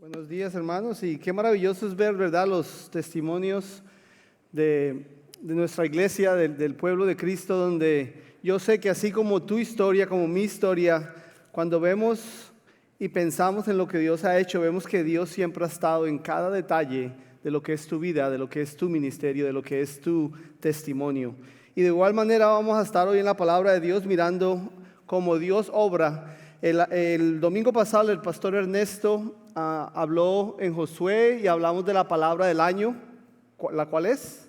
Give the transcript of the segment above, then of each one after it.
Buenos días, hermanos, y qué maravilloso es ver, ¿verdad?, los testimonios de nuestra iglesia, del pueblo de Cristo, donde yo sé que así como tu historia, como mi historia, cuando vemos y pensamos en lo que Dios ha hecho, vemos que Dios siempre ha estado en cada detalle de lo que es tu vida, de lo que es tu ministerio, de lo que es tu testimonio. Y de igual manera vamos a estar hoy en la palabra de Dios mirando cómo Dios obra. El domingo pasado el pastor Ernesto habló en Josué y hablamos de la palabra del año. ¿La cual es?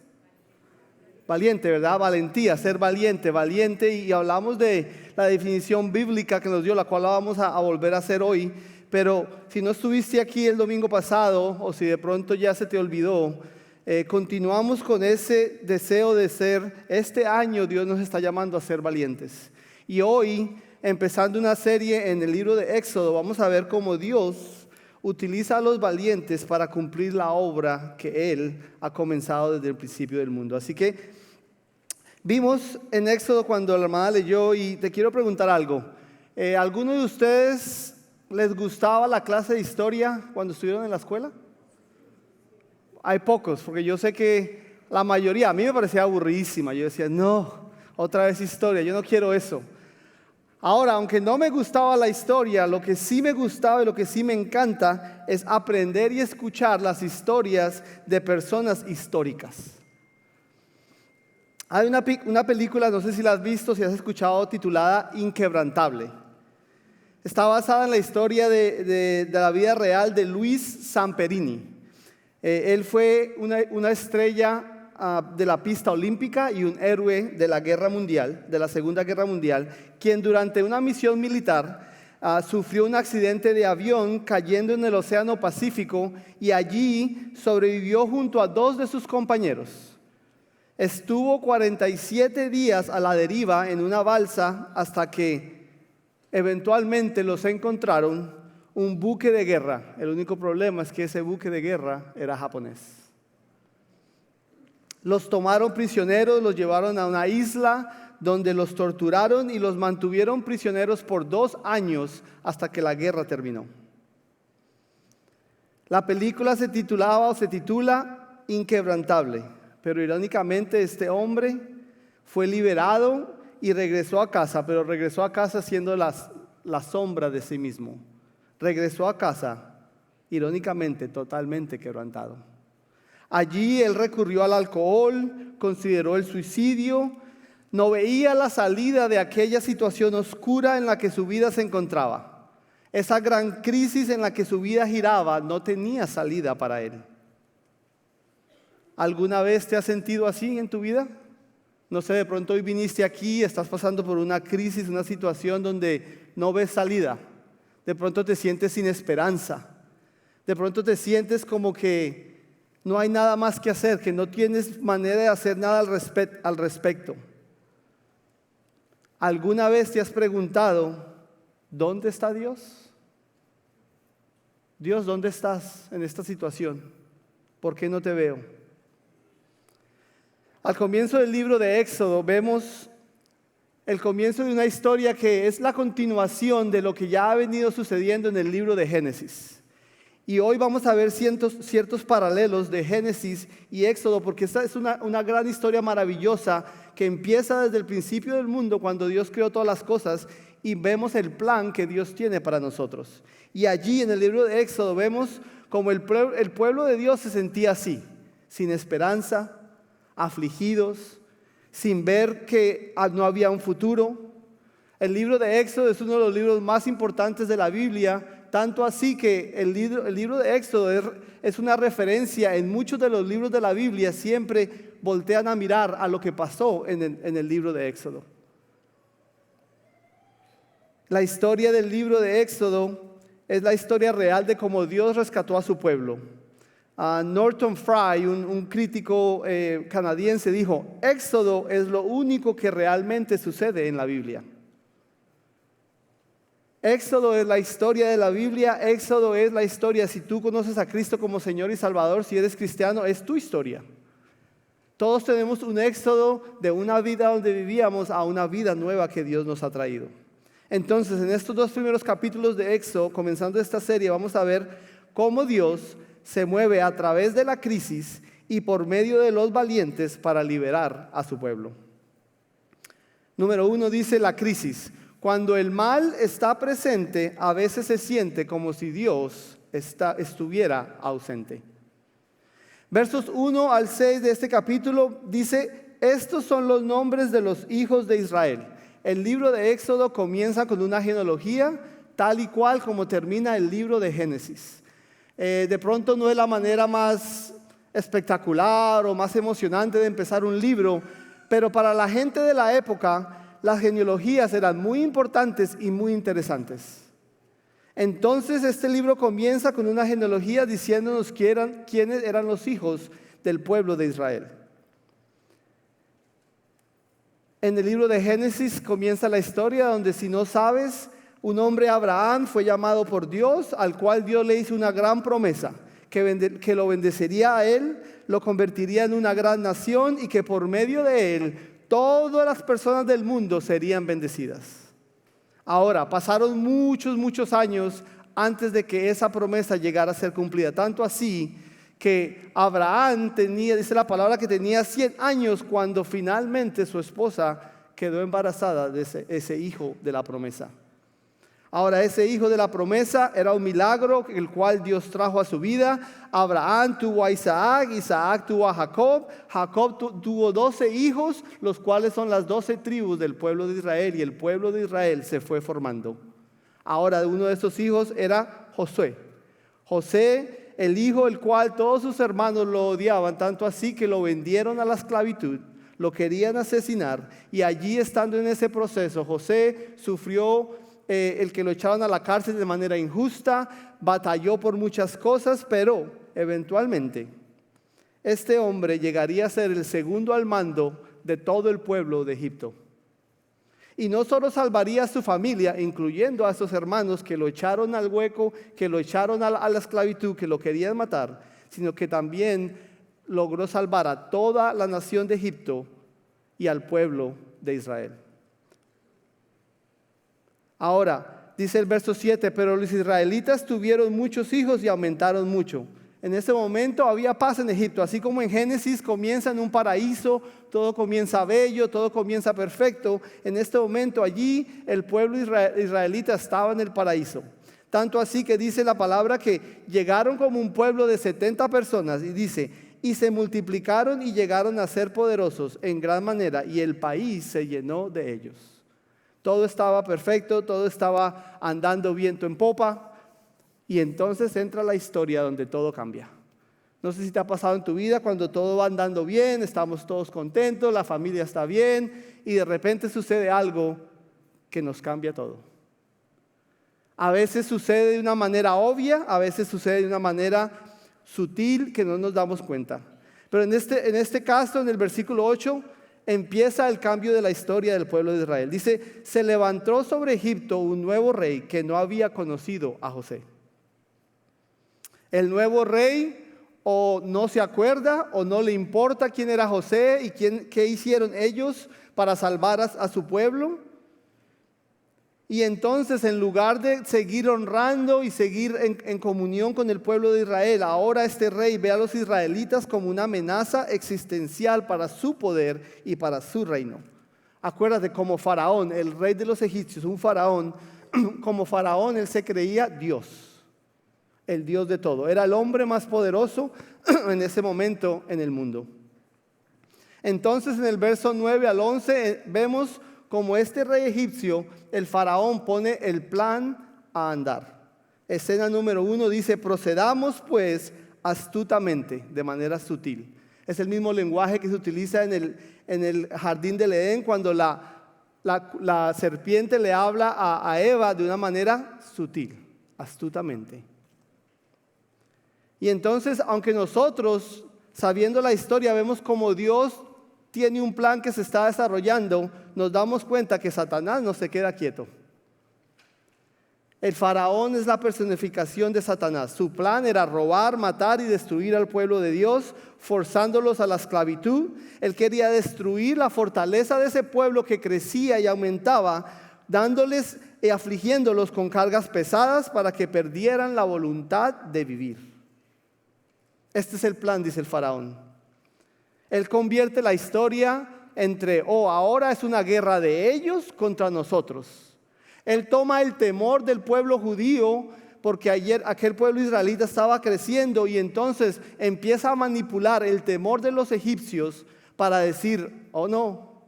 Valiente, ¿verdad? Valentía, ser valiente, y hablamos de la definición bíblica que nos dio, la cual la vamos a volver a hacer hoy. Pero si no estuviste aquí el domingo pasado o si de pronto ya se te olvidó, continuamos con ese deseo de ser. Este año Dios nos está llamando a ser valientes. Y hoy, empezando una serie en el libro de Éxodo, vamos a ver cómo Dios utiliza a los valientes para cumplir la obra que Él ha comenzado desde el principio del mundo. Así que vimos en Éxodo cuando la hermana leyó, y te quiero preguntar algo. ¿Alguno de ustedes les gustaba la clase de historia cuando estuvieron en la escuela? Hay pocos, porque yo sé que la mayoría, a mí me parecía aburridísima. Yo decía, no, otra vez historia, yo no quiero eso. Ahora, aunque no me gustaba la historia, lo que sí me gustaba y lo que sí me encanta es aprender y escuchar las historias de personas históricas. Hay una película, no sé si la has visto, si has escuchado, titulada Inquebrantable. Está basada en la historia de la vida real de Luis Samperini. Él fue una estrella de la pista olímpica y un héroe de la guerra mundial, de la Segunda Guerra Mundial, quien durante una misión militar sufrió un accidente de avión cayendo en el Océano Pacífico, y allí sobrevivió junto a 2 de sus compañeros. Estuvo 47 días a la deriva en una balsa hasta que eventualmente los encontraron, un buque de guerra. El único problema es que ese buque de guerra era japonés. Los tomaron prisioneros, los llevaron a una isla donde los torturaron y los mantuvieron prisioneros por 2 años hasta que la guerra terminó. La película se titula Inquebrantable, pero irónicamente este hombre fue liberado y regresó a casa, pero regresó a casa siendo la sombra de sí mismo. Regresó a casa, irónicamente, totalmente quebrantado. Allí él recurrió al alcohol, consideró el suicidio, no veía la salida de aquella situación oscura en la que su vida se encontraba. Esa gran crisis en la que su vida giraba no tenía salida para él. ¿Alguna vez te has sentido así en tu vida? No sé, de pronto hoy viniste aquí, estás pasando por una crisis, una situación donde no ves salida. De pronto te sientes sin esperanza. De pronto te sientes como que no hay nada más que hacer, que no tienes manera de hacer nada al respecto. ¿Alguna vez te has preguntado, ¿dónde está Dios? Dios, ¿dónde estás en esta situación? ¿Por qué no te veo? Al comienzo del libro de Éxodo vemos el comienzo de una historia que es la continuación de lo que ya ha venido sucediendo en el libro de Génesis. Y hoy vamos a ver ciertos paralelos de Génesis y Éxodo, porque esta es una gran historia maravillosa que empieza desde el principio del mundo, cuando Dios creó todas las cosas, y vemos el plan que Dios tiene para nosotros. Y allí en el libro de Éxodo vemos como el pueblo de Dios se sentía así, sin esperanza, afligidos, sin ver que no había un futuro. El libro de Éxodo es uno de los libros más importantes de la Biblia, tanto así que el libro de Éxodo es una referencia en muchos de los libros de la Biblia. Siempre voltean a mirar a lo que pasó en el libro de Éxodo. La historia del libro de Éxodo es la historia real de cómo Dios rescató a su pueblo. Norton Fry, un crítico canadiense, dijo: Éxodo es lo único que realmente sucede en la Biblia. Éxodo es la historia de la Biblia. Éxodo es la historia, si tú conoces a Cristo como Señor y Salvador, si eres cristiano, es tu historia. Todos tenemos un éxodo de una vida donde vivíamos a una vida nueva que Dios nos ha traído. Entonces, en estos 2 primeros capítulos de Éxodo, comenzando esta serie, vamos a ver cómo Dios se mueve a través de la crisis y por medio de los valientes para liberar a su pueblo. Número 1 dice la crisis. Cuando el mal está presente, a veces se siente como si Dios estuviera ausente. Versos 1 al 6 de este capítulo dice: estos son los nombres de los hijos de Israel. El libro de Éxodo comienza con una genealogía, tal y cual como termina el libro de Génesis. De pronto no es la manera más espectacular o más emocionante de empezar un libro, pero para la gente de la época, las genealogías eran muy importantes y muy interesantes. Entonces este libro comienza con una genealogía diciéndonos quiénes eran los hijos del pueblo de Israel. En el libro de Génesis comienza la historia donde, si no sabes, un hombre, Abraham, fue llamado por Dios, al cual Dios le hizo una gran promesa, que lo bendecería a él, lo convertiría en una gran nación y que por medio de él todas las personas del mundo serían bendecidas. Ahora, pasaron muchos años antes de que esa promesa llegara a ser cumplida. Tanto así que Abraham dice la palabra, que tenía 100 años cuando finalmente su esposa quedó embarazada de ese hijo de la promesa. Ahora, ese hijo de la promesa era un milagro, el cual Dios trajo a su vida. Abraham tuvo a Isaac, Isaac tuvo a Jacob, Jacob tuvo 12 hijos, los cuales son las 12 tribus del pueblo de Israel, y el pueblo de Israel se fue formando. Ahora, uno de esos hijos era Josué. José, el hijo el cual todos sus hermanos lo odiaban, tanto así que lo vendieron a la esclavitud, lo querían asesinar, y allí, estando en ese proceso, José sufrió el que lo echaban a la cárcel de manera injusta, batalló por muchas cosas, pero eventualmente este hombre llegaría a ser el segundo al mando de todo el pueblo de Egipto. Y no solo salvaría a su familia, incluyendo a sus hermanos que lo echaron al hueco, que lo echaron a la esclavitud, que lo querían matar, sino que también logró salvar a toda la nación de Egipto y al pueblo de Israel. Ahora, dice el verso 7, pero los israelitas tuvieron muchos hijos y aumentaron mucho. En ese momento había paz en Egipto, así como en Génesis comienza en un paraíso, todo comienza bello, todo comienza perfecto. En este momento allí el pueblo israelita estaba en el paraíso. Tanto así que dice la palabra que llegaron como un pueblo de 70 personas, y dice: y se multiplicaron y llegaron a ser poderosos en gran manera, y el país se llenó de ellos. Todo estaba perfecto, todo estaba andando viento en popa, y entonces entra la historia donde todo cambia. No sé si te ha pasado en tu vida cuando todo va andando bien, estamos todos contentos, la familia está bien, y de repente sucede algo que nos cambia todo. A veces sucede de una manera obvia, a veces sucede de una manera sutil que no nos damos cuenta. Pero en este caso, en el versículo 8, empieza el cambio de la historia del pueblo de Israel. Dice: se levantó sobre Egipto un nuevo rey que no había conocido a José. El nuevo rey o no se acuerda o no le importa quién era José y qué hicieron ellos para salvar a su pueblo. Y entonces, en lugar de seguir honrando y seguir en comunión con el pueblo de Israel, ahora este rey ve a los israelitas como una amenaza existencial para su poder y para su reino. Acuérdate, como Faraón, el rey de los egipcios, un faraón, como Faraón él se creía Dios, el Dios de todo. Era el hombre más poderoso en ese momento en el mundo. Entonces, en el verso 9 al 11 vemos como este rey egipcio, el faraón, pone el plan a andar. Escena número 1 dice: procedamos pues astutamente, de manera sutil. Es el mismo lenguaje que se utiliza en el jardín del Edén, cuando la serpiente le habla a Eva de una manera sutil, astutamente. Y entonces, aunque nosotros, sabiendo la historia, vemos como Dios tiene un plan que se está desarrollando, nos damos cuenta que Satanás no se queda quieto. El faraón es la personificación de Satanás. Su plan era robar, matar y destruir al pueblo de Dios, forzándolos a la esclavitud. Él quería destruir la fortaleza de ese pueblo que crecía y aumentaba, dándoles y afligiéndolos con cargas pesadas para que perdieran la voluntad de vivir. Este es el plan, dice el faraón. Él convierte la historia entre, ahora es una guerra de ellos contra nosotros. Él toma el temor del pueblo judío, porque aquel pueblo israelita estaba creciendo, y entonces empieza a manipular el temor de los egipcios para decir, no,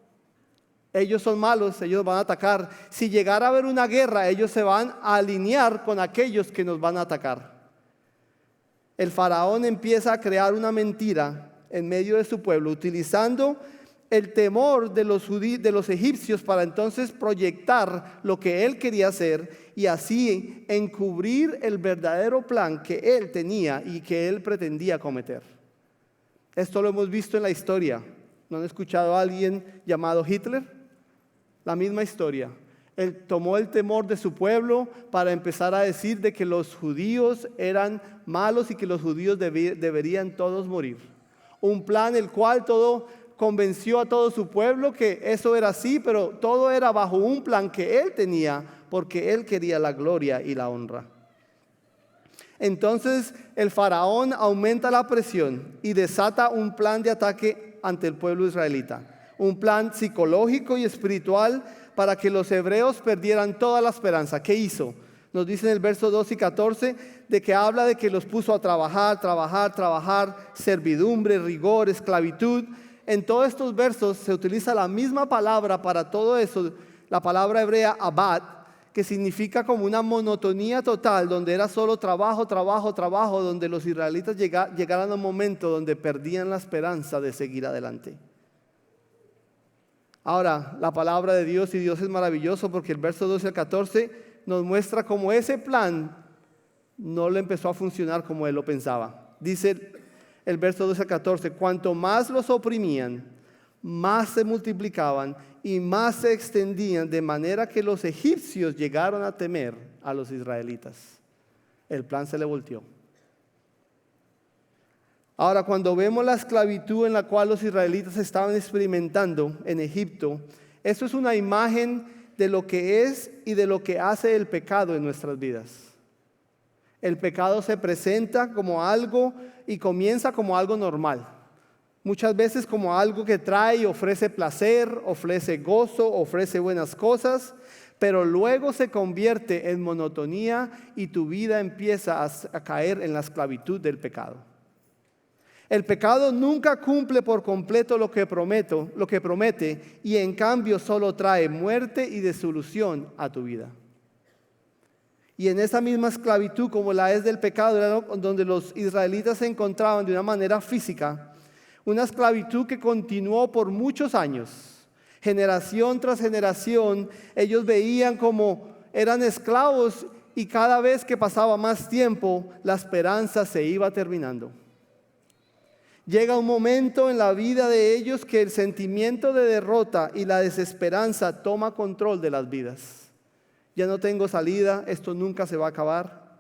ellos son malos, ellos van a atacar. Si llegara a haber una guerra, ellos se van a alinear con aquellos que nos van a atacar. El faraón empieza a crear una mentira en medio de su pueblo, utilizando el temor de los egipcios para entonces proyectar lo que él quería hacer y así encubrir el verdadero plan que él tenía y que él pretendía cometer. Esto lo hemos visto en la historia. ¿No han escuchado a alguien llamado Hitler? La misma historia. Él tomó el temor de su pueblo para empezar a decir de que los judíos eran malos y que los judíos deberían todos morir. Un plan el cual convenció a todo su pueblo que eso era así, pero todo era bajo un plan que él tenía, porque él quería la gloria y la honra. Entonces el faraón aumenta la presión y desata un plan de ataque ante el pueblo israelita. Un plan psicológico y espiritual para que los hebreos perdieran toda la esperanza. ¿Qué hizo? Nos dice en el verso 12 y 14 de que habla de que los puso a trabajar, servidumbre, rigor, esclavitud. En todos estos versos se utiliza la misma palabra para todo eso, la palabra hebrea abad, que significa como una monotonía total, donde era solo trabajo, donde los israelitas llegaran a un momento donde perdían la esperanza de seguir adelante. Ahora, la palabra de Dios, y Dios es maravilloso, porque el verso 12 al 14 nos muestra cómo ese plan no le empezó a funcionar como él lo pensaba. Dice el verso 12 al 14, cuanto más los oprimían, más se multiplicaban y más se extendían, de manera que los egipcios llegaron a temer a los israelitas. El plan se le volteó. Ahora, cuando vemos la esclavitud en la cual los israelitas estaban experimentando en Egipto, eso es una imagen de lo que es y de lo que hace el pecado en nuestras vidas. El pecado se presenta como algo y comienza como algo normal. Muchas veces como algo que trae y ofrece placer, ofrece gozo, ofrece buenas cosas, pero luego se convierte en monotonía y tu vida empieza a caer en la esclavitud del pecado. El pecado nunca cumple por completo lo que promete, y en cambio solo trae muerte y disolución a tu vida. Y en esa misma esclavitud como la es del pecado, era donde los israelitas se encontraban de una manera física, una esclavitud que continuó por muchos años. Generación tras generación, ellos veían como eran esclavos y cada vez que pasaba más tiempo, la esperanza se iba terminando. Llega un momento en la vida de ellos que el sentimiento de derrota y la desesperanza toma control de las vidas. Ya no tengo salida, esto nunca se va a acabar.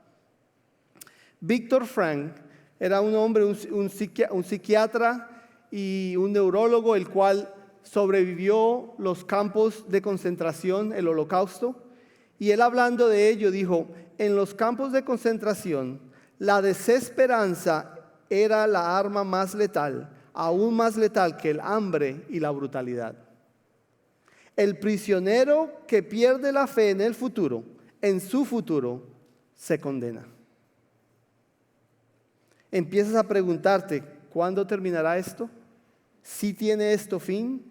Viktor Frankl era un hombre, un psiquiatra y un neurólogo, el cual sobrevivió los campos de concentración, el Holocausto. Y él, hablando de ello, dijo: en los campos de concentración, la desesperanza era la arma más letal, aún más letal que el hambre y la brutalidad. El prisionero que pierde la fe en el futuro, en su futuro, se condena. Empiezas a preguntarte, ¿cuándo terminará esto? ¿Sí tiene esto fin?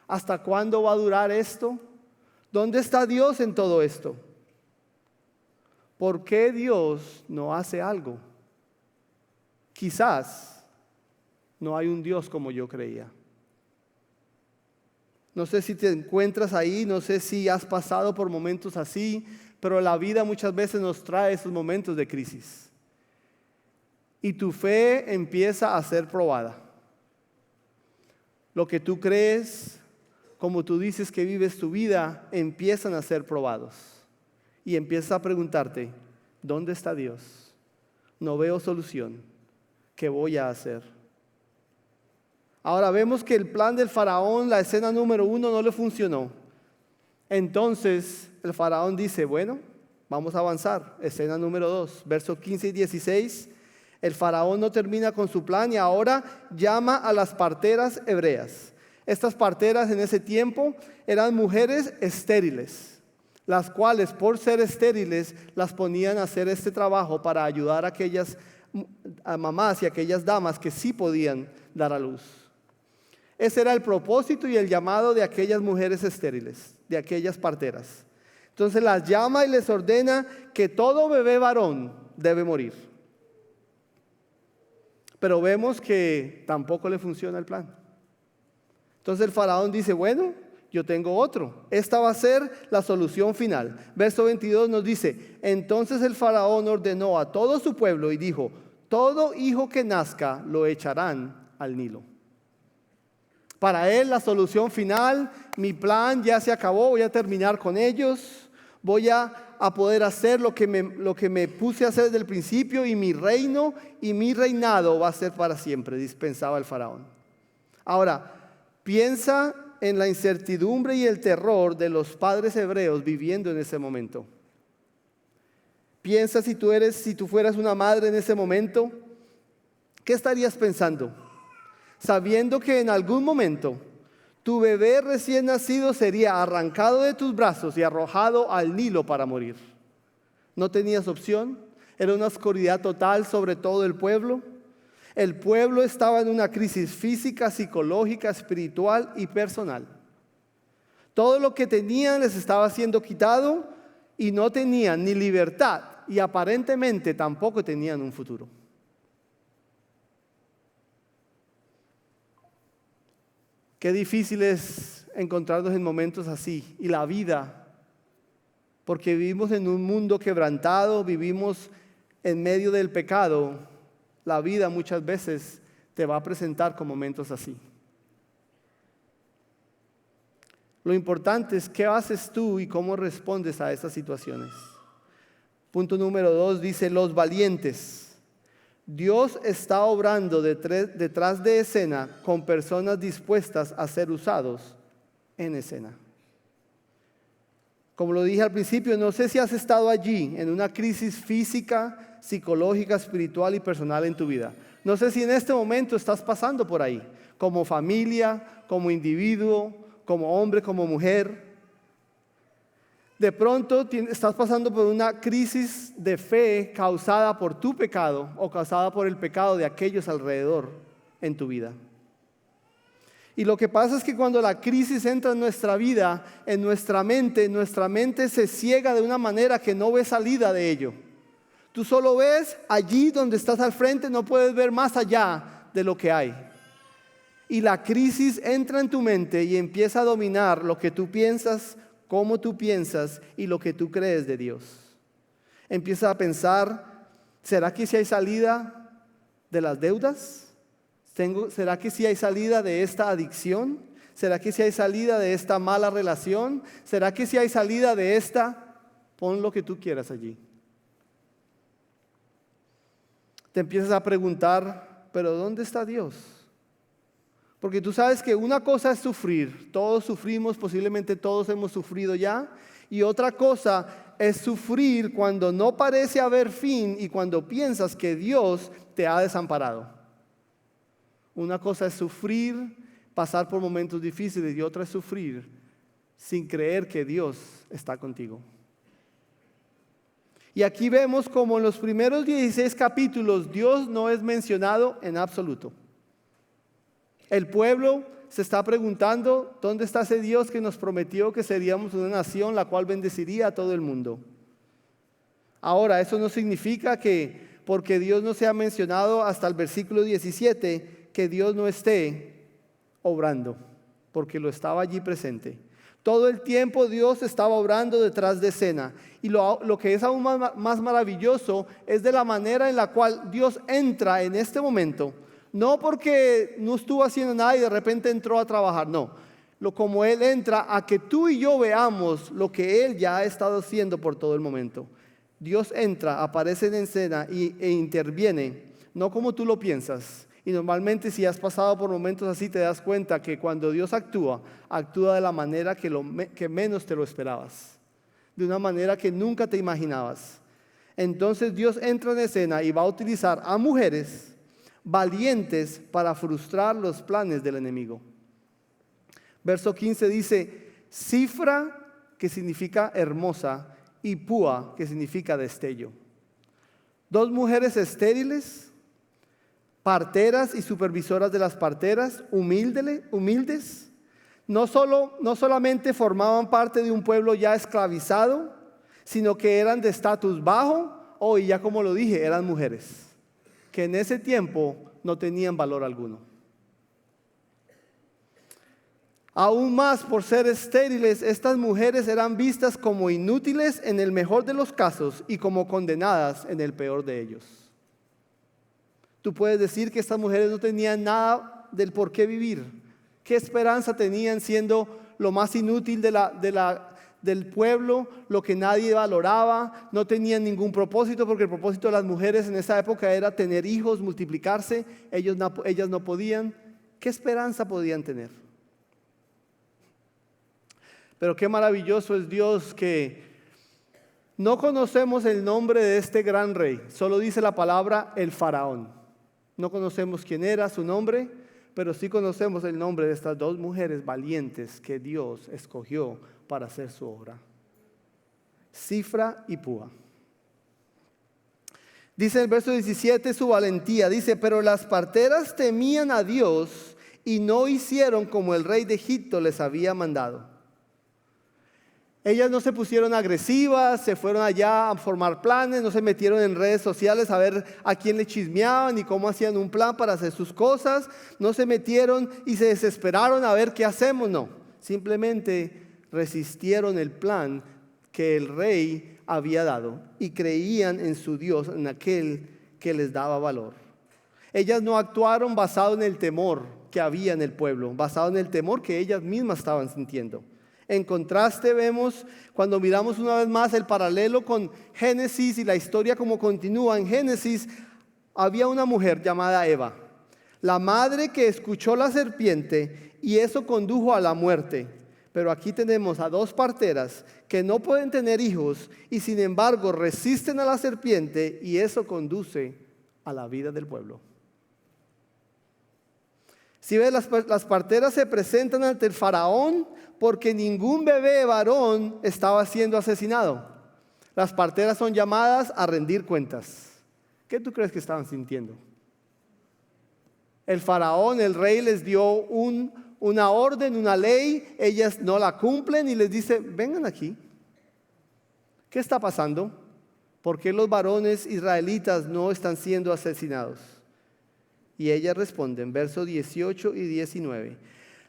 ¿Hasta cuándo va a durar esto? ¿Dónde está Dios en todo esto? ¿Por qué Dios no hace algo? Quizás no hay un Dios como yo creía. No sé si te encuentras ahí, no sé si has pasado por momentos así, pero la vida muchas veces nos trae esos momentos de crisis. Y tu fe empieza a ser probada. Lo que tú crees, como tú dices que vives tu vida, empiezan a ser probados. Y empiezas a preguntarte, ¿dónde está Dios? No veo solución. ¿Qué voy a hacer? Ahora vemos que el plan del faraón, la escena número 1, no le funcionó. Entonces el faraón dice, bueno, vamos a avanzar. Escena número 2, versos 15 y 16. El faraón no termina con su plan y ahora llama a las parteras hebreas. Estas parteras en ese tiempo eran mujeres estériles, las cuales por ser estériles las ponían a hacer este trabajo para ayudar a aquellas mamás y a aquellas damas que sí podían dar a luz. Ese era el propósito y el llamado de aquellas mujeres estériles, de aquellas parteras. Entonces las llama y les ordena que todo bebé varón debe morir. Pero vemos que tampoco le funciona el plan. Entonces el faraón dice, bueno, yo tengo otro. Esta va a ser la solución final. Verso 22 nos dice, entonces el faraón ordenó a todo su pueblo y dijo, todo hijo que nazca lo echarán al Nilo. Para él la solución final, mi plan ya se acabó, voy a terminar con ellos, voy a poder hacer lo que me puse a hacer desde el principio y mi reino y mi reinado va a ser para siempre, dispensaba el faraón. Ahora, piensa en la incertidumbre y el terror de los padres hebreos viviendo en ese momento. Piensa si tú fueras una madre en ese momento, ¿qué estarías pensando? Sabiendo que en algún momento tu bebé recién nacido sería arrancado de tus brazos y arrojado al Nilo para morir. ¿No tenías opción? Era una oscuridad total sobre todo el pueblo. El pueblo estaba en una crisis física, psicológica, espiritual y personal. Todo lo que tenían les estaba siendo quitado y no tenían ni libertad y aparentemente tampoco tenían un futuro. Qué difícil es encontrarnos en momentos así y la vida, porque vivimos en un mundo quebrantado, vivimos en medio del pecado. La vida muchas veces te va a presentar con momentos así. Lo importante es qué haces tú y cómo respondes a estas situaciones. Punto número 2 dice, los valientes. Dios está obrando detrás de escena con personas dispuestas a ser usados en escena. Como lo dije al principio, no sé si has estado allí en una crisis física, psicológica, espiritual y personal en tu vida. No sé si en este momento estás pasando por ahí, como familia, como individuo, como hombre, como mujer. De pronto estás pasando por una crisis de fe causada por tu pecado o causada por el pecado de aquellos alrededor en tu vida. Y lo que pasa es que cuando la crisis entra en nuestra vida, en nuestra mente se ciega de una manera que no ves salida de ello. Tú solo ves allí donde estás al frente, no puedes ver más allá de lo que hay. Y la crisis entra en tu mente y empieza a dominar lo que tú piensas, cómo tú piensas y lo que tú crees de Dios. Empiezas a pensar, ¿será que sí hay salida de las deudas? ¿Será que sí hay salida de esta adicción? ¿Será que sí hay salida de esta mala relación? ¿Será que sí hay salida de esta? Pon lo que tú quieras allí. Te empiezas a preguntar, ¿pero dónde está Dios? Porque tú sabes que una cosa es sufrir, todos sufrimos, posiblemente todos hemos sufrido ya, y otra cosa es sufrir cuando no parece haber fin y cuando piensas que Dios te ha desamparado. Una cosa es sufrir, pasar por momentos difíciles y otra es sufrir sin creer que Dios está contigo. Y aquí vemos como en los primeros 16 capítulos Dios no es mencionado en absoluto. El pueblo se está preguntando, ¿dónde está ese Dios que nos prometió que seríamos una nación la cual bendeciría a todo el mundo? Ahora, eso no significa que porque Dios no sea mencionado hasta el versículo 17, que Dios no esté obrando, porque lo estaba allí presente. Todo el tiempo Dios estaba obrando detrás de escena. Y lo que es aún más maravilloso es de la manera en la cual Dios entra en este momento. No porque no estuvo haciendo nada y de repente entró a trabajar, no. Como Él entra a que tú y yo veamos lo que Él ya ha estado haciendo por todo el momento. Dios entra, aparece en escena e interviene, no como tú lo piensas Y normalmente si has pasado por momentos así te das cuenta que cuando Dios actúa, actúa de la manera que menos te lo esperabas, de una manera que nunca te imaginabas. Entonces Dios entra en escena y va a utilizar a mujeres valientes para frustrar los planes del enemigo. Verso 15 dice, Cifra, que significa hermosa, y Púa, que significa destello. Dos mujeres estériles, parteras y supervisoras de las parteras, humildes, no solamente formaban parte de un pueblo ya esclavizado, sino que eran de estatus bajo, y ya como lo dije, eran mujeres, que en ese tiempo no tenían valor alguno. Aún más por ser estériles, estas mujeres eran vistas como inútiles en el mejor de los casos y como condenadas en el peor de ellos. Tú puedes decir que estas mujeres no tenían nada del por qué vivir. ¿Qué esperanza tenían siendo lo más inútil del pueblo, lo que nadie valoraba? No tenían ningún propósito, porque el propósito de las mujeres en esa época era tener hijos, multiplicarse. Ellas no podían. ¿Qué esperanza podían tener? Pero qué maravilloso es Dios, que no conocemos el nombre de este gran rey. Solo dice la palabra el faraón. No conocemos quién era, su nombre, pero sí conocemos el nombre de estas dos mujeres valientes que Dios escogió para hacer su obra. Cifra y Púa. Dice en el verso 17 su valentía. Dice, pero las parteras temían a Dios y no hicieron como el rey de Egipto les había mandado. Ellas no se pusieron agresivas, se fueron allá a formar planes, no se metieron en redes sociales a ver a quién le chismeaban y cómo hacían un plan para hacer sus cosas. No se metieron y se desesperaron a ver qué hacemos, no. Simplemente resistieron el plan que el rey había dado y creían en su Dios, en aquel que les daba valor. Ellas no actuaron basado en el temor que había en el pueblo, basado en el temor que ellas mismas estaban sintiendo. En contraste vemos, cuando miramos una vez más el paralelo con Génesis y la historia como continúa. En Génesis había una mujer llamada Eva, la madre que escuchó la serpiente y eso condujo a la muerte. Pero aquí tenemos a dos parteras que no pueden tener hijos y sin embargo resisten a la serpiente y eso conduce a la vida del pueblo. Si ves, las parteras se presentan ante el faraón porque ningún bebé varón estaba siendo asesinado. Las parteras son llamadas a rendir cuentas. ¿Qué tú crees que estaban sintiendo? El faraón, el rey, les dio una orden, una ley. Ellas no la cumplen y les dice, vengan aquí. ¿Qué está pasando? ¿Por qué los varones israelitas no están siendo asesinados? Y ellas responden, versos 18 y 19.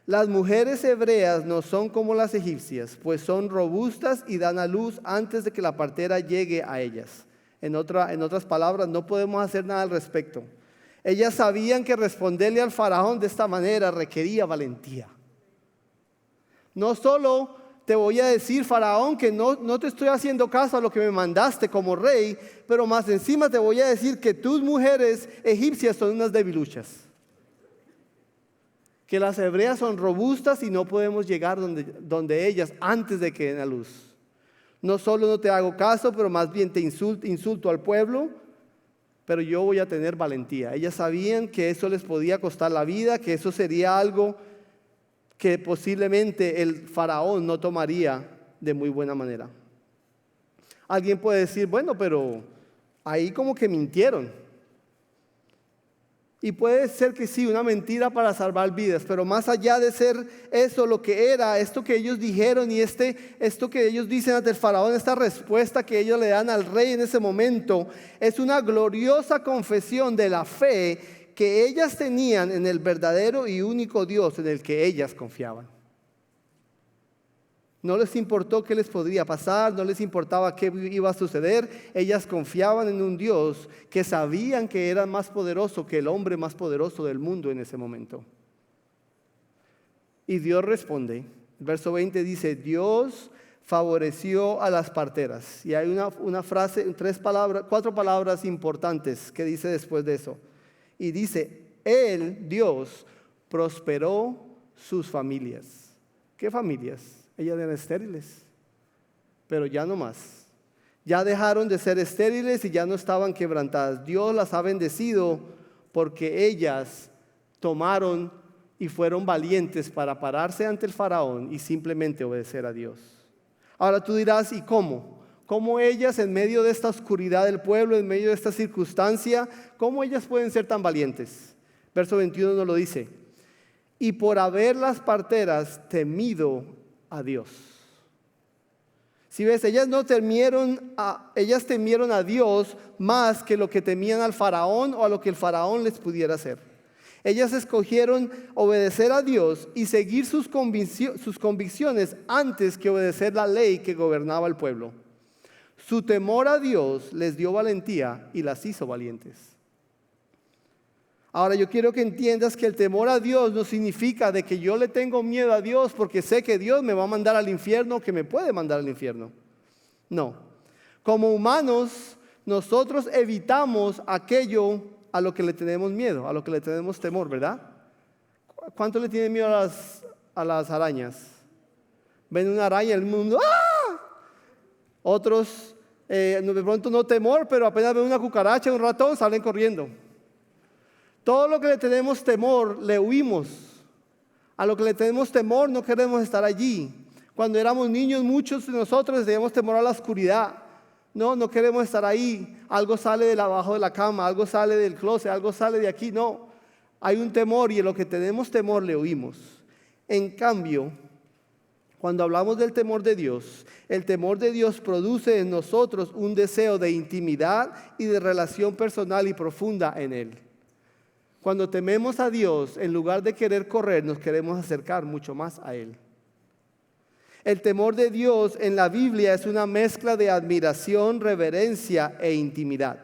Las mujeres hebreas no son como las egipcias, pues son robustas y dan a luz antes de que la partera llegue a ellas. En otras palabras, no podemos hacer nada al respecto. Ellas sabían que responderle al faraón de esta manera requería valentía. No solo te voy a decir, faraón, que no te estoy haciendo caso a lo que me mandaste como rey, pero más encima te voy a decir que tus mujeres egipcias son unas debiluchas. Que las hebreas son robustas y no podemos llegar donde ellas antes de que den a luz. No solo no te hago caso, pero más bien te insulto al pueblo, pero yo voy a tener valentía. Ellas sabían que eso les podía costar la vida, que eso sería algo que posiblemente el faraón no tomaría de muy buena manera. Alguien puede decir, bueno, pero ahí como que mintieron. Y puede ser que sí, una mentira para salvar vidas, pero más allá de ser eso lo que era, esto que ellos dijeron y esto que ellos dicen ante el faraón, esta respuesta que ellos le dan al rey en ese momento, es una gloriosa confesión de la fe que ellas tenían en el verdadero y único Dios en el que ellas confiaban. No les importó qué les podría pasar, no les importaba qué iba a suceder. Ellas confiaban en un Dios que sabían que era más poderoso que el hombre más poderoso del mundo en ese momento. Y Dios responde. El verso 20 dice, Dios favoreció a las parteras. Y hay una frase, 4 palabras importantes que dice después de eso. Y dice, Él, Dios, prosperó sus familias. ¿Qué familias? Ellas eran estériles, pero ya no más. Ya dejaron de ser estériles y ya no estaban quebrantadas. Dios las ha bendecido porque ellas tomaron y fueron valientes para pararse ante el faraón y simplemente obedecer a Dios. Ahora tú dirás, ¿y cómo? ¿Cómo ellas en medio de esta oscuridad del pueblo, en medio de esta circunstancia, cómo ellas pueden ser tan valientes? Verso 21 nos lo dice. Y por haber las parteras temido a Dios. Si ves, ellas temieron a Dios más que lo que temían al faraón o a lo que el faraón les pudiera hacer. Ellas escogieron obedecer a Dios y seguir sus convicciones antes que obedecer la ley que gobernaba el pueblo. Su temor a Dios les dio valentía y las hizo valientes. Ahora yo quiero que entiendas que el temor a Dios no significa de que yo le tengo miedo a Dios porque sé que Dios me va a mandar al infierno, que me puede mandar al infierno. No. Como humanos, nosotros evitamos aquello a lo que le tenemos miedo, a lo que le tenemos temor, ¿verdad? ¿Cuánto le tienen miedo a las arañas? Ven una araña en el mundo, ¡ah! Otros, de pronto no temor, pero apenas ven una cucaracha, un ratón, salen corriendo. Todo lo que le tenemos temor, le huimos. A lo que le tenemos temor, no queremos estar allí. Cuando éramos niños, muchos de nosotros teníamos temor a la oscuridad. No queremos estar ahí. Algo sale de abajo de la cama, algo sale del closet, algo sale de aquí. No, hay un temor y en lo que tenemos temor le huimos. En cambio, cuando hablamos del temor de Dios, el temor de Dios produce en nosotros un deseo de intimidad y de relación personal y profunda en Él. Cuando tememos a Dios, en lugar de querer correr, nos queremos acercar mucho más a Él. El temor de Dios en la Biblia es una mezcla de admiración, reverencia e intimidad.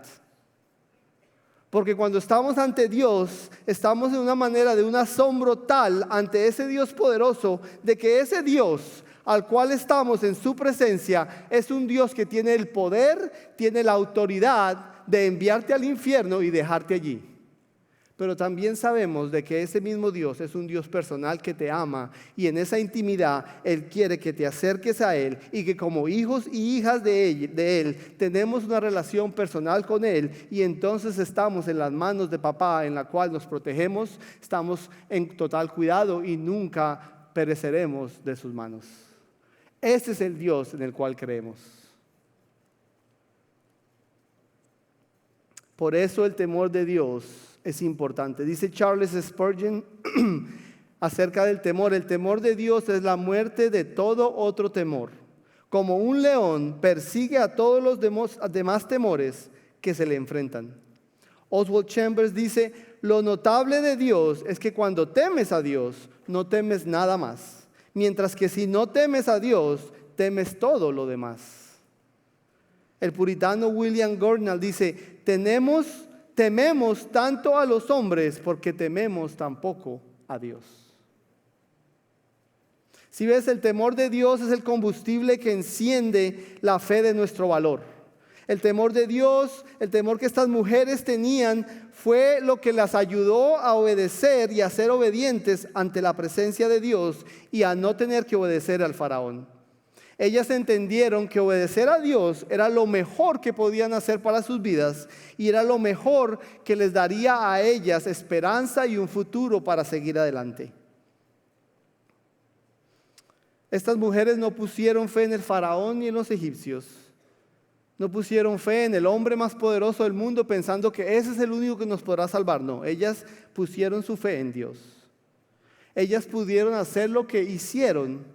Porque cuando estamos ante Dios, estamos de una manera de un asombro tal ante ese Dios poderoso, de que ese Dios al cual estamos en su presencia es un Dios que tiene el poder, tiene la autoridad de enviarte al infierno y dejarte allí. Pero también sabemos de que ese mismo Dios es un Dios personal que te ama y en esa intimidad Él quiere que te acerques a Él y que como hijos y hijas de Él tenemos una relación personal con Él y entonces estamos en las manos de papá en la cual nos protegemos, estamos en total cuidado y nunca pereceremos de sus manos. Ese es el Dios en el cual creemos. Por eso el temor de Dios es importante. Dice Charles Spurgeon acerca del temor: el temor de Dios es la muerte de todo otro temor. Como un león persigue a todos los demás temores que se le enfrentan. Oswald Chambers dice: lo notable de Dios es que cuando temes a Dios, no temes nada más. Mientras que si no temes a Dios, temes todo lo demás. El puritano William Gurnall dice: tememos tanto a los hombres porque tememos tan poco a Dios. Si ves, el temor de Dios es el combustible que enciende la fe de nuestro valor. El temor de Dios, el temor que estas mujeres tenían, fue lo que las ayudó a obedecer y a ser obedientes ante la presencia de Dios y a no tener que obedecer al faraón. Ellas entendieron que obedecer a Dios era lo mejor que podían hacer para sus vidas y era lo mejor que les daría a ellas esperanza y un futuro para seguir adelante. Estas mujeres no pusieron fe en el faraón ni en los egipcios. No pusieron fe en el hombre más poderoso del mundo pensando que ese es el único que nos podrá salvar. No, ellas pusieron su fe en Dios. Ellas pudieron hacer lo que hicieron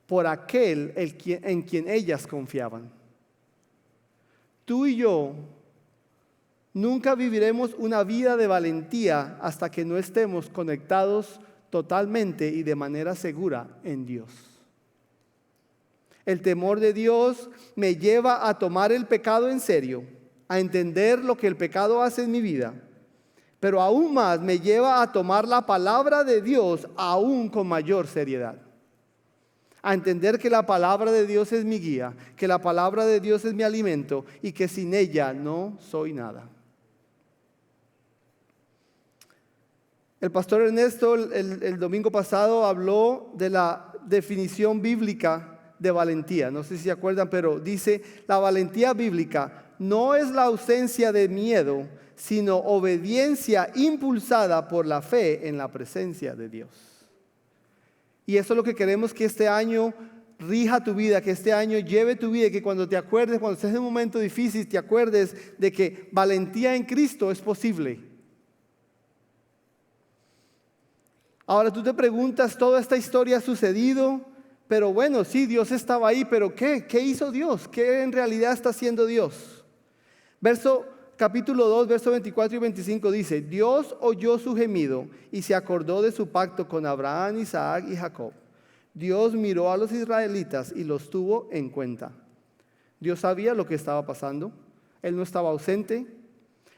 por aquel en quien ellas confiaban. Tú y yo nunca viviremos una vida de valentía hasta que no estemos conectados totalmente y de manera segura en Dios. El temor de Dios me lleva a tomar el pecado en serio, a entender lo que el pecado hace en mi vida, pero aún más me lleva a tomar la palabra de Dios aún con mayor seriedad. A entender que la palabra de Dios es mi guía, que la palabra de Dios es mi alimento y que sin ella no soy nada. El pastor Ernesto el domingo pasado habló de la definición bíblica de valentía. No sé si se acuerdan, pero dice, la valentía bíblica no es la ausencia de miedo, sino obediencia impulsada por la fe en la presencia de Dios. Y eso es lo que queremos que este año rija tu vida, que este año lleve tu vida, que cuando te acuerdes, cuando estés en un momento difícil, te acuerdes de que valentía en Cristo es posible. Ahora tú te preguntas, toda esta historia ha sucedido, pero bueno, sí, Dios estaba ahí, pero ¿qué? ¿Qué hizo Dios? ¿Qué en realidad está haciendo Dios? Capítulo 2, versos 24 y 25 dice, Dios oyó su gemido y se acordó de su pacto con Abraham, Isaac y Jacob. Dios miró a los israelitas y los tuvo en cuenta. Dios sabía lo que estaba pasando. Él no estaba ausente.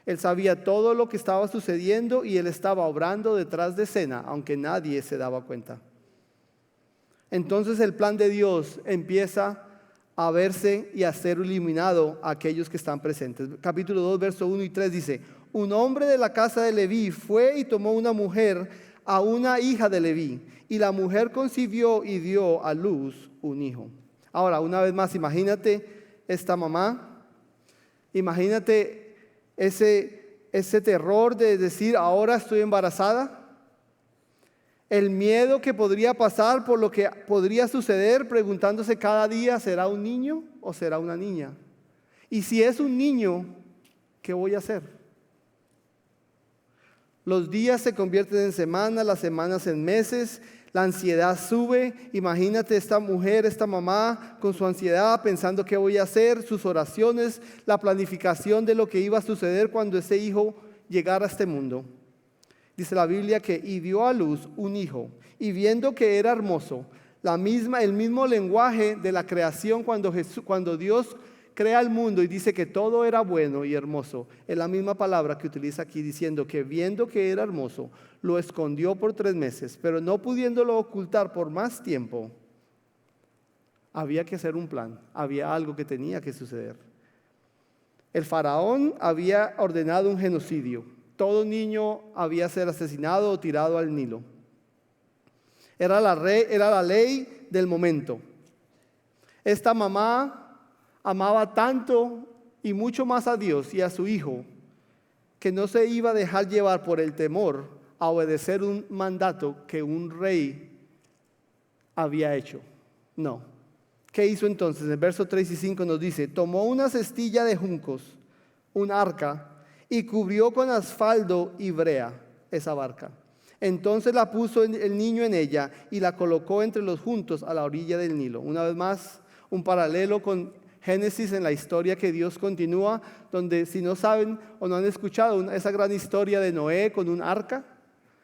Él sabía todo lo que estaba sucediendo y Él estaba obrando detrás de escena, aunque nadie se daba cuenta. Entonces el plan de Dios empieza a verse y a ser iluminado a aquellos que están presentes. Capítulo 2, verso 1 y 3 dice, un hombre de la casa de Leví fue y tomó una mujer a una hija de Leví, y la mujer concibió y dio a luz un hijo. Ahora, una vez más, imagínate esta mamá, imagínate ese terror de decir, ahora estoy embarazada. El miedo que podría pasar por lo que podría suceder, preguntándose cada día, ¿será un niño o será una niña? Y si es un niño, ¿qué voy a hacer? Los días se convierten en semanas, las semanas en meses, la ansiedad sube. Imagínate esta mujer, esta mamá con su ansiedad, pensando qué voy a hacer, sus oraciones, la planificación de lo que iba a suceder cuando ese hijo llegara a este mundo. Dice la Biblia que y dio a luz un hijo, y viendo que era hermoso, el mismo lenguaje de la creación cuando Dios crea el mundo y dice que todo era bueno y hermoso, es la misma palabra que utiliza aquí diciendo que viendo que era hermoso, lo escondió por 3 meses, pero no pudiéndolo ocultar por más tiempo, había que hacer un plan, había algo que tenía que suceder. El faraón había ordenado un genocidio. Todo niño había ser asesinado o tirado al Nilo. Era la ley del momento. Esta mamá amaba tanto y mucho más a Dios y a su hijo que no se iba a dejar llevar por el temor a obedecer un mandato que un rey había hecho. No. ¿Qué hizo entonces? En el verso 3 y 5 nos dice, tomó una cestilla de juncos, un arca, y cubrió con asfalto y brea esa barca. Entonces la puso el niño en ella y la colocó entre los juntos a la orilla del Nilo. Una vez más, un paralelo con Génesis en la historia que Dios continúa, donde si no saben o no han escuchado esa gran historia de Noé con un arca,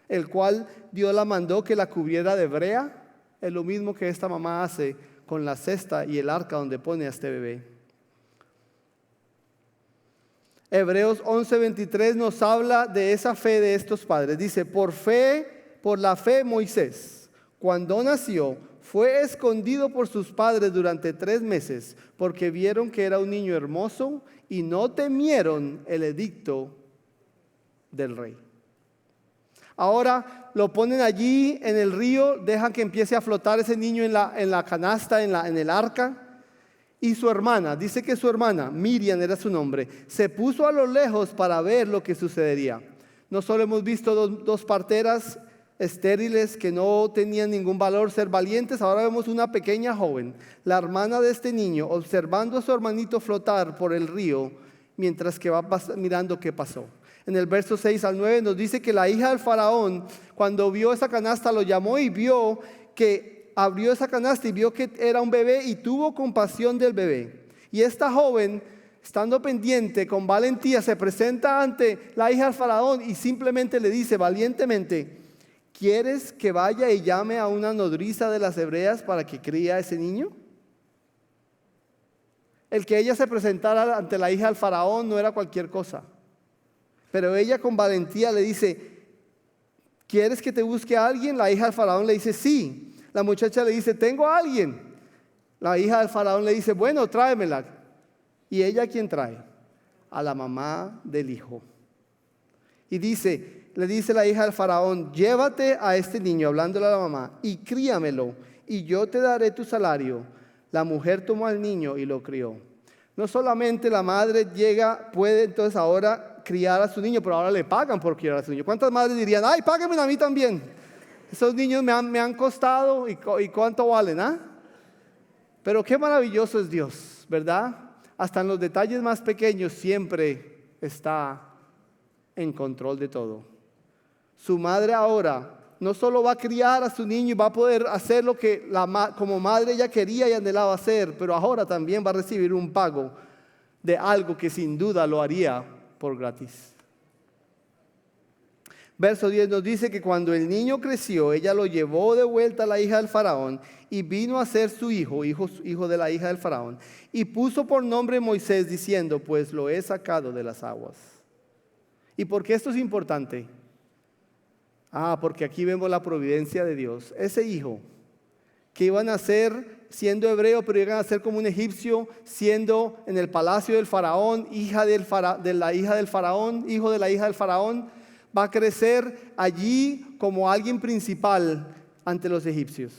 el cual Dios la mandó que la cubriera de brea, es lo mismo que esta mamá hace con la cesta y el arca donde pone a este bebé. Hebreos 11:23 nos habla de esa fe de estos padres. Dice, por la fe Moisés, cuando nació, fue escondido por sus padres durante 3 meses, porque vieron que era un niño hermoso y no temieron el edicto del rey. Ahora lo ponen allí en el río, dejan que empiece a flotar ese niño en la canasta, en el arca. Y su hermana, dice que su hermana, Miriam era su nombre, se puso a lo lejos para ver lo que sucedería. No solo hemos visto dos parteras estériles que no tenían ningún valor ser valientes, ahora vemos una pequeña joven, la hermana de este niño, observando a su hermanito flotar por el río mientras que va mirando qué pasó. En el verso 6 al 9 nos dice que la hija del faraón, cuando vio esa canasta, lo llamó y vio que abrió esa canasta y vio que era un bebé y tuvo compasión del bebé. Y esta joven, estando pendiente, con valentía, se presenta ante la hija del faraón y simplemente le dice valientemente, ¿quieres que vaya y llame a una nodriza de las hebreas para que críe a ese niño? El que ella se presentara ante la hija del faraón no era cualquier cosa. Pero ella con valentía le dice, ¿quieres que te busque a alguien? La hija del faraón le dice, sí. La muchacha le dice, tengo a alguien. La hija del faraón le dice, bueno, tráemela. ¿Y ella quién trae? A la mamá del hijo. Y dice, le dice la hija del faraón: llévate a este niño, hablándole a la mamá, y críamelo, y yo te daré tu salario. La mujer tomó al niño y lo crió. No solamente la madre puede entonces ahora criar a su niño, pero ahora le pagan por criar a su niño. ¿Cuántas madres dirían: ay, págame a mí también? Esos niños me han costado, y cuánto valen, ¿ah? Pero qué maravilloso es Dios, ¿verdad? Hasta en los detalles más pequeños siempre está en control de todo. Su madre ahora no solo va a criar a su niño y va a poder hacer lo que como madre ella quería y anhelaba hacer, pero ahora también va a recibir un pago de algo que sin duda lo haría por gratis. Verso 10 nos dice que cuando el niño creció, ella lo llevó de vuelta a la hija del faraón y vino a ser su hijo de la hija del faraón, y puso por nombre Moisés, diciendo: pues lo he sacado de las aguas. ¿Y por qué esto es importante? Porque aquí vemos la providencia de Dios. Ese hijo que iban a ser siendo hebreo, pero iban a ser como un egipcio, siendo en el palacio del faraón, hijo de la hija del faraón, va a crecer allí como alguien principal ante los egipcios.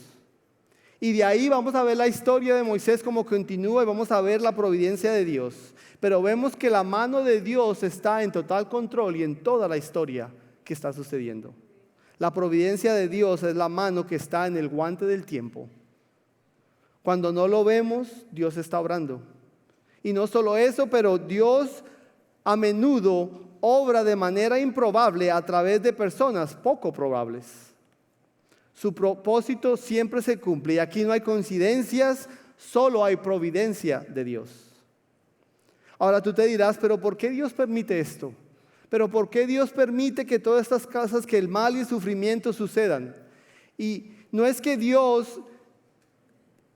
Y de ahí vamos a ver la historia de Moisés como continúa, y vamos a ver la providencia de Dios. Pero vemos que la mano de Dios está en total control y en toda la historia que está sucediendo. La providencia de Dios es la mano que está en el guante del tiempo. Cuando no lo vemos, Dios está obrando. Y no solo eso, pero Dios a menudo obra de manera improbable a través de personas poco probables. Su propósito siempre se cumple, y aquí no hay coincidencias, solo hay providencia de Dios. Ahora tú te dirás: pero ¿por qué Dios permite esto? ¿Pero por qué Dios permite que todas estas cosas, que el mal y el sufrimiento sucedan? Y no es que Dios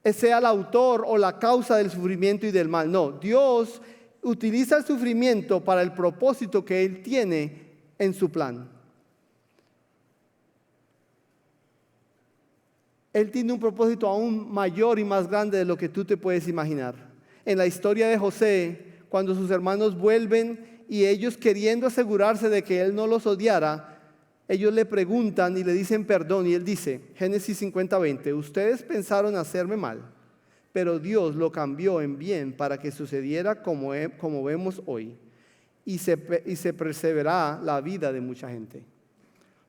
sea el autor o la causa del sufrimiento y del mal. No, Dios utiliza el sufrimiento para el propósito que Él tiene en su plan. Él tiene un propósito aún mayor y más grande de lo que tú te puedes imaginar. En la historia de José, cuando sus hermanos vuelven y ellos, queriendo asegurarse de que él no los odiara, ellos le preguntan y le dicen perdón, y él dice, Génesis 50:20: ustedes pensaron hacerme mal, pero Dios lo cambió en bien para que sucediera como vemos hoy, y se preservará la vida de mucha gente.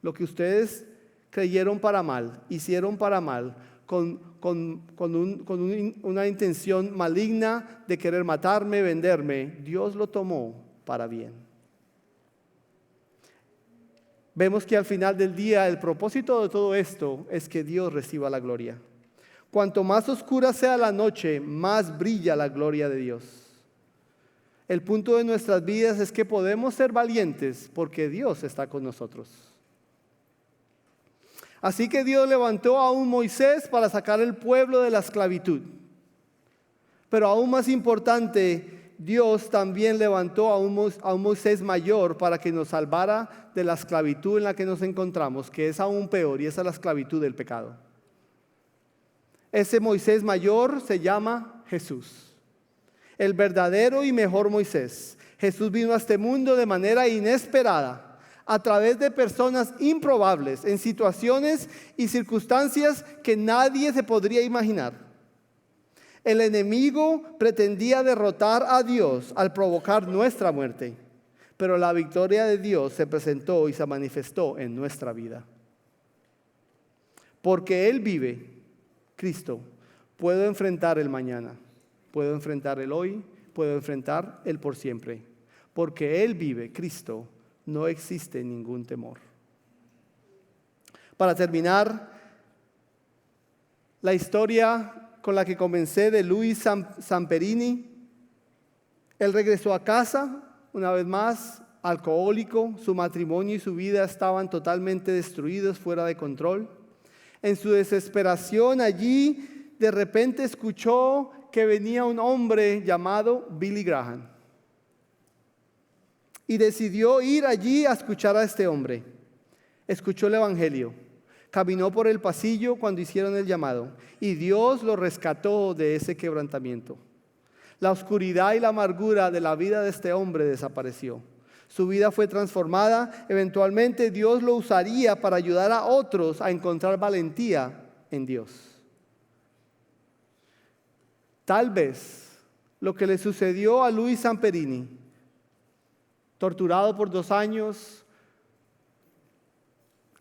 Lo que ustedes creyeron para mal, hicieron para mal, con una intención maligna de querer matarme, venderme, Dios lo tomó para bien. Vemos que al final del día el propósito de todo esto es que Dios reciba la gloria. Cuanto más oscura sea la noche, más brilla la gloria de Dios. El punto de nuestras vidas es que podemos ser valientes porque Dios está con nosotros. Así que Dios levantó a un Moisés para sacar el pueblo de la esclavitud. Pero aún más importante, Dios también levantó a un Moisés mayor para que nos salvara de la esclavitud en la que nos encontramos, que es aún peor, y esa es la esclavitud del pecado. Ese Moisés mayor se llama Jesús, el verdadero y mejor Moisés. Jesús vino a este mundo de manera inesperada, a través de personas improbables, en situaciones y circunstancias que nadie se podría imaginar. El enemigo pretendía derrotar a Dios al provocar nuestra muerte, pero la victoria de Dios se presentó y se manifestó en nuestra vida. Porque Él vive, Cristo, puedo enfrentar el mañana, puedo enfrentar el hoy, puedo enfrentar el por siempre. Porque Él vive, Cristo, no existe ningún temor. Para terminar, la historia con la que comencé de Luis Zamperini. Él regresó a casa, una vez más, alcohólico. Su matrimonio y su vida estaban totalmente destruidos, fuera de control. En su desesperación allí, de repente escuchó que venía un hombre llamado Billy Graham. Y decidió ir allí a escuchar a este hombre. Escuchó el evangelio. Caminó por el pasillo cuando hicieron el llamado. Y Dios lo rescató de ese quebrantamiento. La oscuridad y la amargura de la vida de este hombre desapareció. Su vida fue transformada. Eventualmente Dios lo usaría para ayudar a otros a encontrar valentía en Dios. Tal vez lo que le sucedió a Luis Zamperini, torturado por 2 años,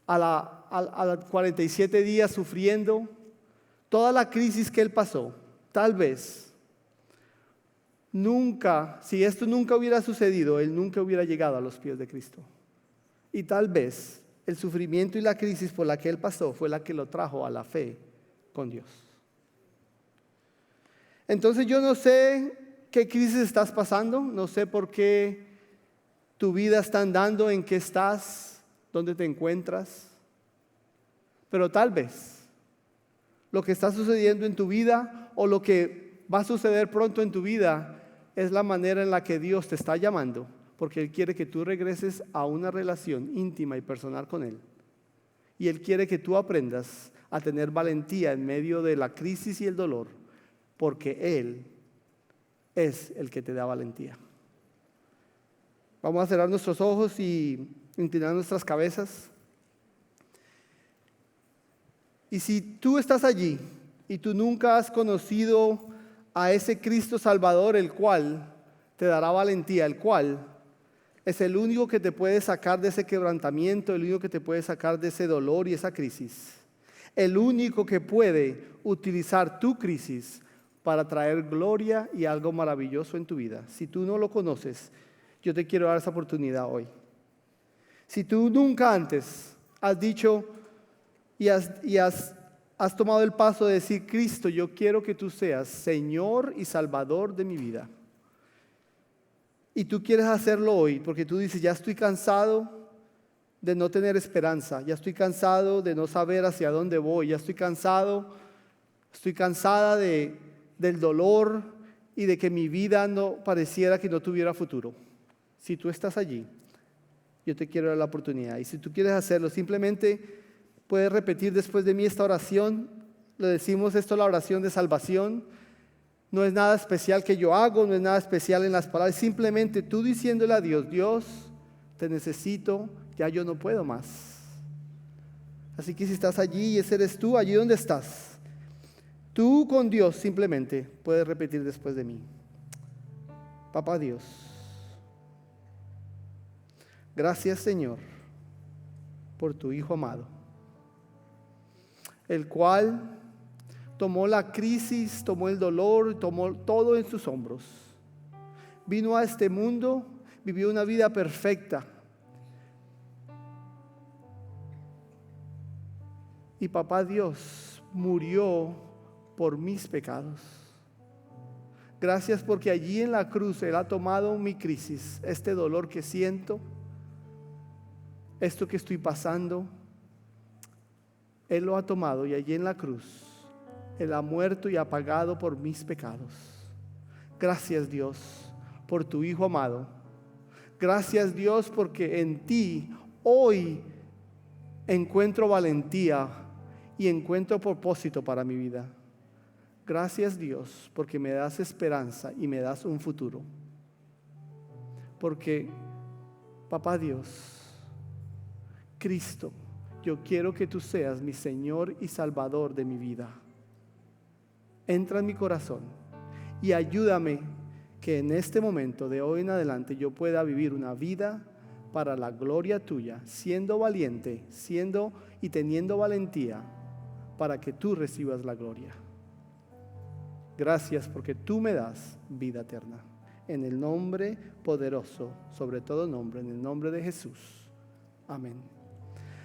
a 47 días sufriendo, toda la crisis que él pasó, tal vez nunca, si esto nunca hubiera sucedido, él nunca hubiera llegado a los pies de Cristo. Y tal vez el sufrimiento y la crisis por la que él pasó fue la que lo trajo a la fe con Dios. Entonces yo no sé qué crisis estás pasando, no sé por qué tu vida está andando, en qué estás, dónde te encuentras, pero tal vez lo que está sucediendo en tu vida o lo que va a suceder pronto en tu vida es la manera en la que Dios te está llamando, porque Él quiere que tú regreses a una relación íntima y personal con Él. Y Él quiere que tú aprendas a tener valentía en medio de la crisis y el dolor, porque Él es el que te da valentía. Vamos a cerrar nuestros ojos y inclinar nuestras cabezas. Y si tú estás allí y tú nunca has conocido a ese Cristo Salvador, el cual te dará valentía, el cual es el único que te puede sacar de ese quebrantamiento, el único que te puede sacar de ese dolor y esa crisis, el único que puede utilizar tu crisis para traer gloria y algo maravilloso en tu vida. Si tú no lo conoces, yo te quiero dar esa oportunidad hoy. Si tú nunca antes has dicho y has tomado el paso de decir: Cristo, yo quiero que tú seas Señor y Salvador de mi vida, y tú quieres hacerlo hoy porque tú dices: ya estoy cansado de no tener esperanza, ya estoy cansado de no saber hacia dónde voy, ya estoy cansada del dolor y de que mi vida no pareciera que no tuviera futuro. Si tú estás allí, yo te quiero dar la oportunidad. Y si tú quieres hacerlo, simplemente puedes repetir después de mí esta oración. Le decimos esto, la oración de salvación. No es nada especial que yo hago, no es nada especial en las palabras. Simplemente tú diciéndole a Dios: Dios, te necesito, ya yo no puedo más. Así que si estás allí y ese eres tú, allí donde estás, tú con Dios simplemente puedes repetir después de mí: Papá Dios, gracias Señor por tu Hijo amado, el cual tomó la crisis, tomó el dolor, tomó todo en sus hombros. Vino a este mundo, vivió una vida perfecta. Y Papá Dios murió por mis pecados. Gracias porque allí en la cruz Él ha tomado mi crisis, este dolor que siento, esto que estoy pasando. Él lo ha tomado y allí en la cruz Él ha muerto y ha pagado por mis pecados. Gracias Dios por tu Hijo amado. Gracias Dios porque en ti hoy encuentro valentía y encuentro propósito para mi vida. Gracias Dios porque me das esperanza y me das un futuro. Porque Papá Dios, Cristo, yo quiero que tú seas mi Señor y Salvador de mi vida. Entra en mi corazón y ayúdame que en este momento, de hoy en adelante, yo pueda vivir una vida para la gloria tuya, siendo valiente, siendo y teniendo valentía para que tú recibas la gloria. Gracias porque tú me das vida eterna. En el nombre poderoso, sobre todo nombre, en el nombre de Jesús. Amén.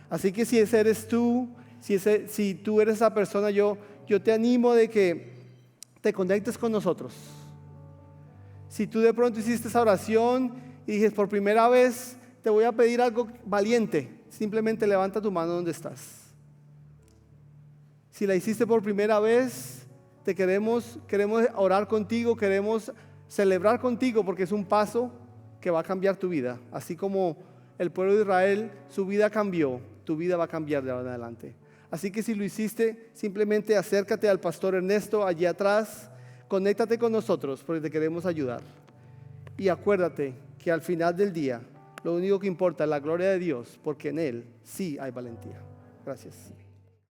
Así que si ese eres tú, si tú eres esa persona, yo te animo de que te conectes con nosotros. Si tú de pronto hiciste esa oración y dices: por primera vez te voy a pedir algo valiente, simplemente levanta tu mano donde estás. Si la hiciste por primera vez, queremos orar contigo, queremos celebrar contigo, porque es un paso que va a cambiar tu vida. Así como el pueblo de Israel, su vida cambió, tu vida va a cambiar de ahora en adelante. Así que si lo hiciste, simplemente acércate al pastor Ernesto allí atrás, conéctate con nosotros porque te queremos ayudar. Y acuérdate que al final del día Lo único que importa es la gloria de Dios, porque en Él sí hay valentía. Gracias.